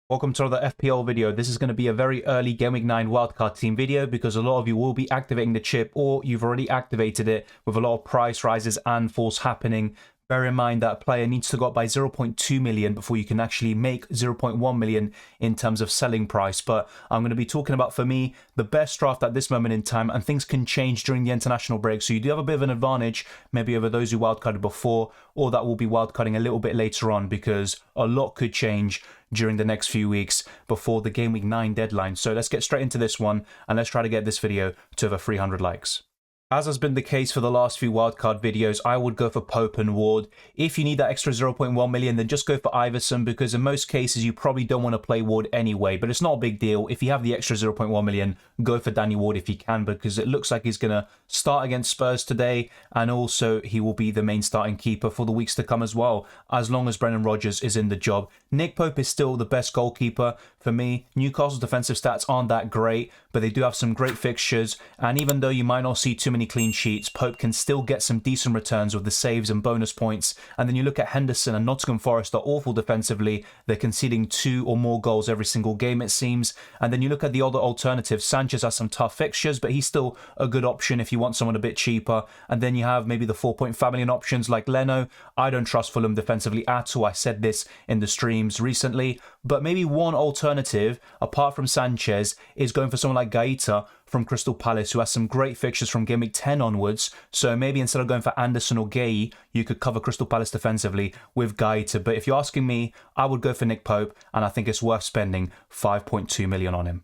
Welcome to another FPL video. This is going to be a very early Game Week 9 Wildcard Team video because a lot of you will be activating the chip or you've already activated it with a lot of price rises and falls happening. Bear in mind that a player needs to go up by 0.2 million before you can actually make 0.1 million in terms of selling price. But I'm going to be talking about, for me, the best draft at this moment in time, and things can change during the international break. So you do have a bit of an advantage, maybe over those who wildcarded before, or that will be wildcarding a little bit later on, because a lot could change during the next few weeks before the Game Week 9 deadline. So let's get straight into this one, and let's try to get this video to over 300 likes. As has been the case for the last few wildcard videos, I would go for Pope and Ward. If you need that extra 0.1 million, then just go for Iverson, because in most cases you probably don't want to play Ward anyway, but it's not a big deal. If you have the extra 0.1 million, go for Danny Ward if you can, because it looks like he's going to start against Spurs today, and also he will be the main starting keeper for the weeks to come as well, as long as Brendan Rodgers is in the job. Nick Pope is still the best goalkeeper for me. Newcastle's defensive stats aren't that great, but they do have some great fixtures, and even though you might not see too many clean sheets, Pope can still get some decent returns with the saves and bonus points. And then you look at Henderson and Nottingham Forest are awful defensively. They're conceding 2 or more goals every single game, it seems. And then you look at the other alternatives. Sanchez has some tough fixtures, but he's still a good option if you want someone a bit cheaper. And then you have maybe the 4.5 million options like Leno. I don't trust Fulham defensively at all. I said this in the streams recently. But maybe one alternative, apart from Sanchez, is going for someone like Gaeta from Crystal Palace, who has some great fixtures from Game Week 10 onwards. So maybe instead of going for Anderson or Gay, you could cover Crystal Palace defensively with Gaeta. But if you're asking me, I would go for Nick Pope, and I think it's worth spending 5.2 million on him.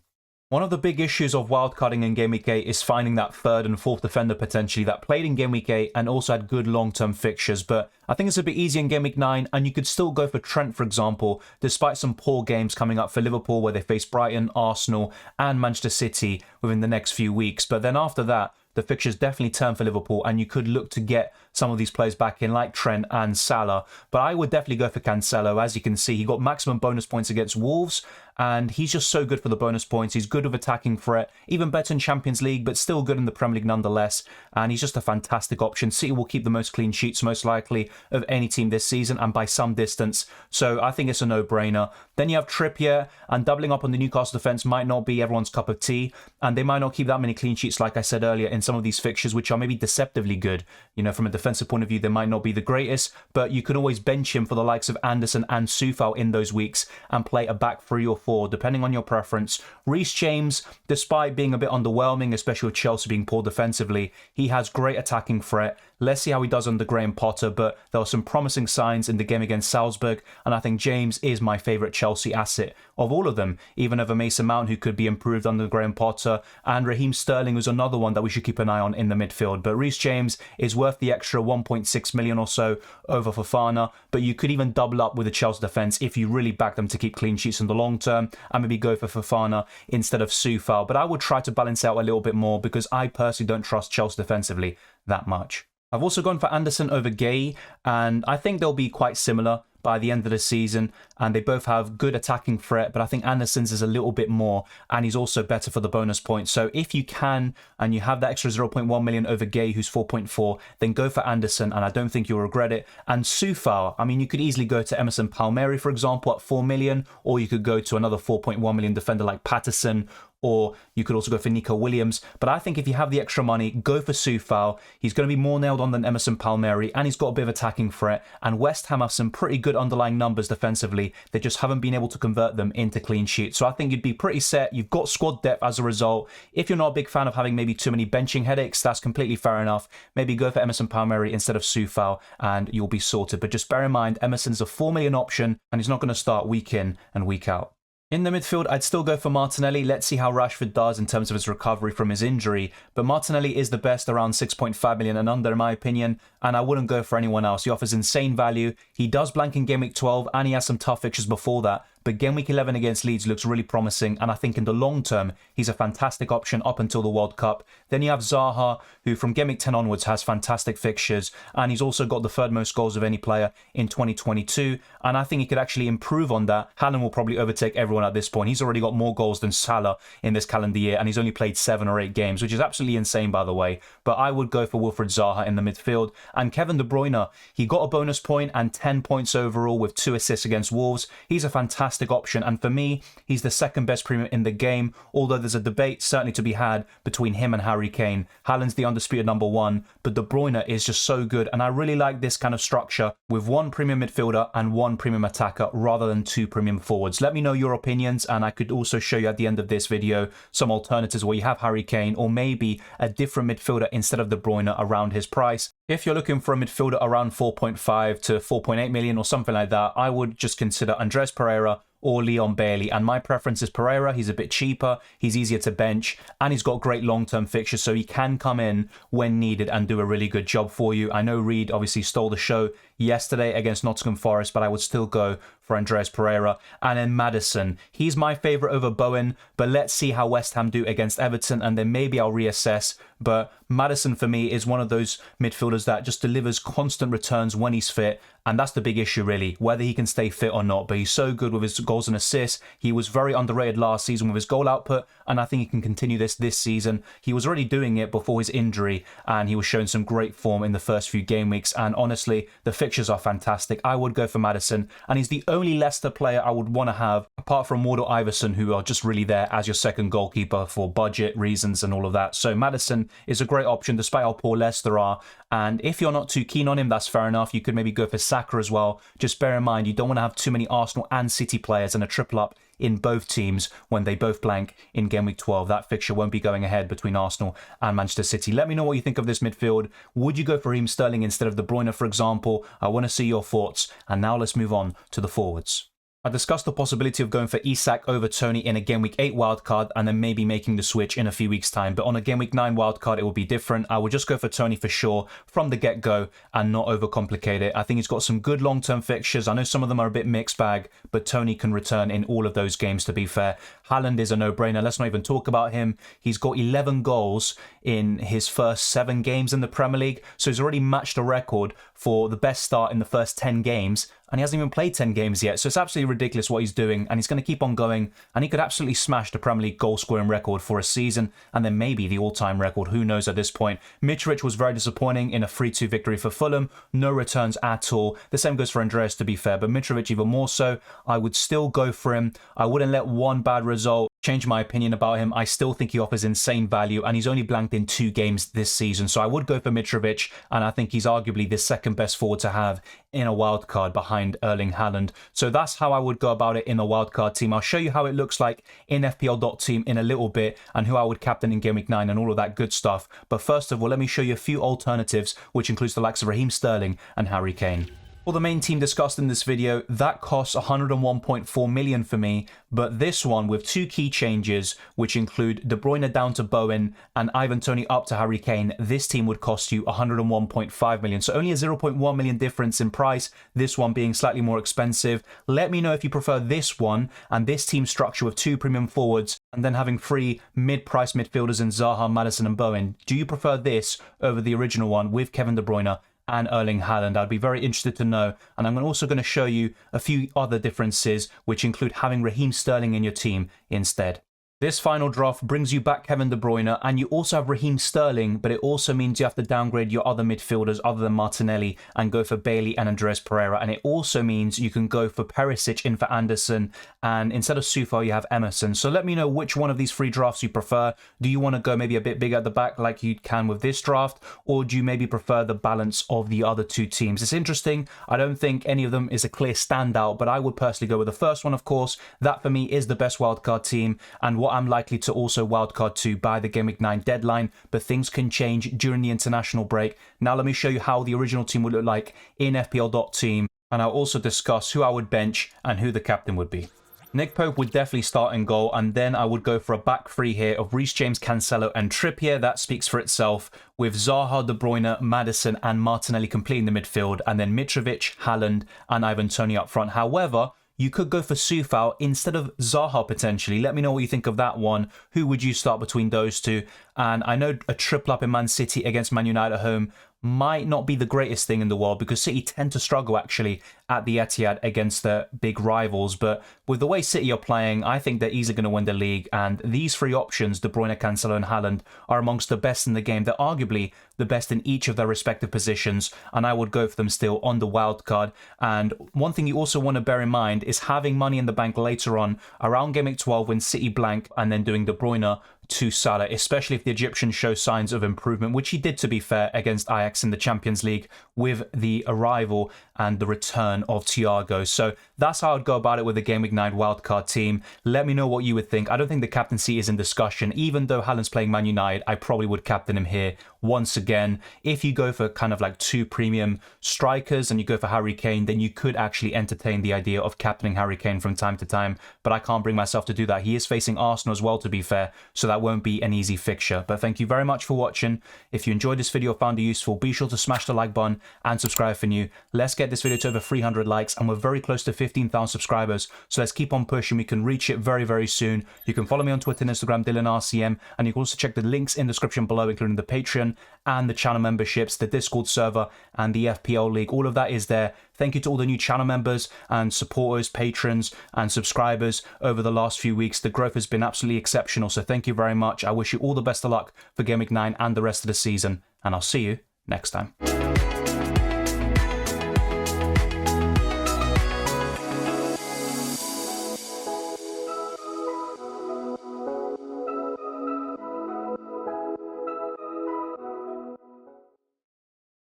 One of the big issues of wildcarding in Game Week 8 is finding that third and fourth defender potentially that played in Game Week 8 and also had good long-term fixtures. But I think it's a bit easier in Game Week 9, and you could still go for Trent, for example, despite some poor games coming up for Liverpool where they face Brighton, Arsenal and Manchester City within the next few weeks. But then after that, the fixtures definitely turn for Liverpool, and you could look to get some of these players back in, like Trent and Salah. But I would definitely go for Cancelo. As you can see, he got maximum bonus points against Wolves, and he's just so good for the bonus points. He's good with attacking threat, even better in Champions League, but still good in the Premier League nonetheless. And he's just a fantastic option. City will keep the most clean sheets, most likely, of any team this season, and by some distance. So I think it's a no-brainer. Then you have Trippier, and doubling up on the Newcastle defence might not be everyone's cup of tea, and they might not keep that many clean sheets, like I said earlier, in some of these fixtures, which are maybe deceptively good. You know, from a defensive point of view, they might not be the greatest, but you can always bench him for the likes of Anderson and Soufal in those weeks and play a back 3 or 4, depending on your preference. Reece James, despite being a bit underwhelming, especially with Chelsea being poor defensively, he has great attacking threat. Let's see how he does under Graham Potter, but there were some promising signs in the game against Salzburg, and I think James is my favourite Chelsea asset of all of them, even over Mason Mount, who could be improved under Graham Potter, and Raheem Sterling was another one that we should keep an eye on in the midfield. But Reece James is worth the extra 1.6 million or so over Fofana, but you could even double up with the Chelsea defence if you really back them to keep clean sheets in the long term, and maybe go for Fofana instead of Soufal. But I would try to balance out a little bit more, because I personally don't trust Chelsea defensively that much. I've also gone for Anderson over Gay, and I think they'll be quite similar by the end of the season, and they both have good attacking threat, but I think Anderson's is a little bit more, and he's also better for the bonus points. So if you can, and you have that extra 0.1 million over Gay, who's 4.4, then go for Anderson, and I don't think you'll regret it. And Soufal, I mean, you could easily go to Emerson Palmieri, for example, at 4 million, or you could go to another 4.1 million defender like Patterson, or you could also go for Nico Williams. But I think if you have the extra money, go for Soufal. He's going to be more nailed on than Emerson Palmieri, and he's got a bit of attacking threat. And West Ham have some pretty good underlying numbers defensively. They just haven't been able to convert them into clean sheets. So I think you'd be pretty set. You've got squad depth as a result. If you're not a big fan of having maybe too many benching headaches, that's completely fair enough. Maybe go for Emerson Palmieri instead of Soufal, and you'll be sorted. But just bear in mind, Emerson's a 4 million option, and he's not going to start week in and week out. In the midfield, I'd still go for Martinelli. Let's see how Rashford does in terms of his recovery from his injury. But Martinelli is the best around 6.5 million and under, in my opinion, and I wouldn't go for anyone else. He offers insane value. He does blank in Game Week 12, and he has some tough fixtures before that. But Game Week 11 against Leeds looks really promising, and I think in the long term, he's a fantastic option up until the World Cup. Then you have Zaha, who from Game Week 10 onwards has fantastic fixtures, and he's also got the third most goals of any player in 2022, and I think he could actually improve on that. Haaland will probably overtake everyone at this point. He's already got more goals than Salah in this calendar year, and he's only played 7 or 8 games, which is absolutely insane, by the way. But I would go for Wilfried Zaha in the midfield. And Kevin De Bruyne, he got a bonus point and 10 points overall with 2 assists against Wolves. He's a fantastic fantastic option, and for me, he's the second best premium in the game, although there's a debate certainly to be had between him and Harry Kane. Haaland's the undisputed number one, but De Bruyne is just so good, and I really like this kind of structure with one premium midfielder and one premium attacker rather than two premium forwards. Let me know your opinions, and I could also show you at the end of this video some alternatives where you have Harry Kane or maybe a different midfielder instead of De Bruyne around his price. If you're looking for a midfielder around 4.5 to 4.8 million or something like that, I would just consider Andreas Pereira or Leon Bailey, and my preference is Pereira. He's a bit cheaper, he's easier to bench, and he's got great long-term fixtures, so he can come in when needed and do a really good job for you. I know Reed obviously stole the show yesterday against Nottingham Forest, but I would still go for Andreas Pereira. And then Maddison, he's my favourite over Bowen, but let's see how West Ham do against Everton, and then maybe I'll reassess. But Maddison for me is one of those midfielders that just delivers constant returns when he's fit, and that's the big issue really, whether he can stay fit or not. But he's so good with his goals and assists. He was very underrated last season with his goal output, and I think he can continue this season. He was already doing it before his injury, and he was showing some great form in the first few game weeks, and honestly, the fixtures are fantastic. I would go for Maddison, and he's the only Leicester player I would want to have, apart from Ward or Iverson, who are just really there as your second goalkeeper for budget reasons and all of that. So Maddison is a great option, despite how poor Leicester are. And if you're not too keen on him, that's fair enough. You could maybe go for Saka as well. Just bear in mind, you don't want to have too many Arsenal and City players and a triple up in both teams when they both blank in Game Week 12. That fixture won't be going ahead between Arsenal and Manchester City. Let me know what you think of this midfield. Would you go for Raheem Sterling instead of De Bruyne, for example? I want to see your thoughts. And now let's move on to the forwards. I discussed the possibility of going for Isak over Toney in a Game Week 8 wildcard and then maybe making the switch in a few weeks' time. But on a Game Week 9 wildcard, it will be different. I would just go for Toney for sure from the get-go and not overcomplicate it. I think he's got some good long-term fixtures. I know some of them are a bit mixed bag, but Toney can return in all of those games, to be fair. Haaland is a no-brainer. Let's not even talk about him. He's got 11 goals in his first 7 games in the Premier League. So he's already matched a record for the best start in the first 10 games. And he hasn't even played 10 games yet. So it's absolutely ridiculous what he's doing. And he's going to keep on going. And he could absolutely smash the Premier League goal scoring record for a season. And then maybe the all-time record. Who knows at this point. Mitrovic was very disappointing in a 3-2 victory for Fulham. No returns at all. The same goes for Andreas, to be fair. But Mitrovic even more so. I would still go for him. I wouldn't let one bad result change my opinion about him. I still think he offers insane value, and he's only blanked in 2 games this season. So I would go for Mitrovic, and I think he's arguably the second best forward to have in a wildcard behind Erling Haaland. So that's how I would go about it in a wildcard team. I'll show you how it looks like in FPL.team in a little bit, and who I would captain in Game Week 9 and all of that good stuff. But first of all, let me show you a few alternatives, which includes the likes of Raheem Sterling and Harry Kane. For the main team discussed in this video, that costs 101.4 million for me, but this one with 2 key changes, which include De Bruyne down to Bowen and Ivan Toney up to Harry Kane, this team would cost you 101.5 million. So only a 0.1 million difference in price, this one being slightly more expensive. Let me know if you prefer this one and this team structure with 2 premium forwards and then having 3 mid-price midfielders in Zaha, Maddison and Bowen. Do you prefer this over the original one with Kevin De Bruyne and Erling Haaland? I'd be very interested to know. And I'm also going to show you a few other differences, which include having Raheem Sterling in your team instead. This final draft brings you back Kevin De Bruyne, and you also have Raheem Sterling, but it also means you have to downgrade your other midfielders other than Martinelli and go for Bailey and Andreas Pereira. And it also means you can go for Perisic in for Anderson, and instead of Soufal, you have Emerson. So let me know which one of these 3 drafts you prefer. Do you want to go maybe a bit bigger at the back like you can with this draft, or do you maybe prefer the balance of the other 2 teams? It's interesting. I don't think any of them is a clear standout, but I would personally go with the first one, of course. That for me is the best wildcard team, and what I'm likely to also wildcard to by the Game Week 9 deadline, but things can change during the international break. Now let me show you how the original team would look like in FPL.team, and I'll also discuss who I would bench and who the captain would be. Nick Pope would definitely start in goal, and then I would go for a back 3 here of Reece James, Cancelo and Trippier. That speaks for itself, with Zaha, De Bruyne, Maddison and Martinelli completing the midfield, and then Mitrovic, Haaland and Ivan Toney up front. However, you could go for Soufal instead of Zaha potentially. Let me know what you think of that one. Who would you start between those 2? And I know a triple up in Man City against Man United at home might not be the greatest thing in the world because City tend to struggle actually at the Etihad against the big rivals. But with the way City are playing, I think they're easily going to win the league. And these three options, De Bruyne, Cancelo and Haaland, are amongst the best in the game. They're arguably the best in each of their respective positions, and I would go for them still on the wild card. And one thing you also want to bear in mind is having money in the bank later on around Game Week 12 when City blank and then doing De Bruyne to Salah, especially if the Egyptian shows signs of improvement, which he did, to be fair, against Ajax in the Champions League with the arrival and the return of Thiago. So that's how I'd go about it with the Game Week 9 wildcard team. Let me know what you would think. I don't think the captaincy is in discussion. Even though Haaland's playing Man United, I probably would captain him here once again. If you go for kind of like two premium strikers and you go for Harry Kane, then you could actually entertain the idea of captaining Harry Kane from time to time, but I can't bring myself to do that. He is facing Arsenal as well, to be fair, so that won't be an easy fixture. But thank you very much for watching. If you enjoyed this video or found it useful, be sure to smash the like button and subscribe if you're new. Let's get this video to over 300 likes, and we're very close to 15,000 subscribers, so let's keep on pushing. We can reach it very, very soon. You can follow me on Twitter and Instagram, DylanRCM, and you can also check the links in the description below, including the Patreon and the channel memberships, the Discord server and the FPL League. All of that is there. Thank you to all the new channel members and supporters, patrons and subscribers over the last few weeks. The growth has been absolutely exceptional, so thank you very much. I wish you all the best of luck for Game Week 9 and the rest of the season, and I'll see you next time.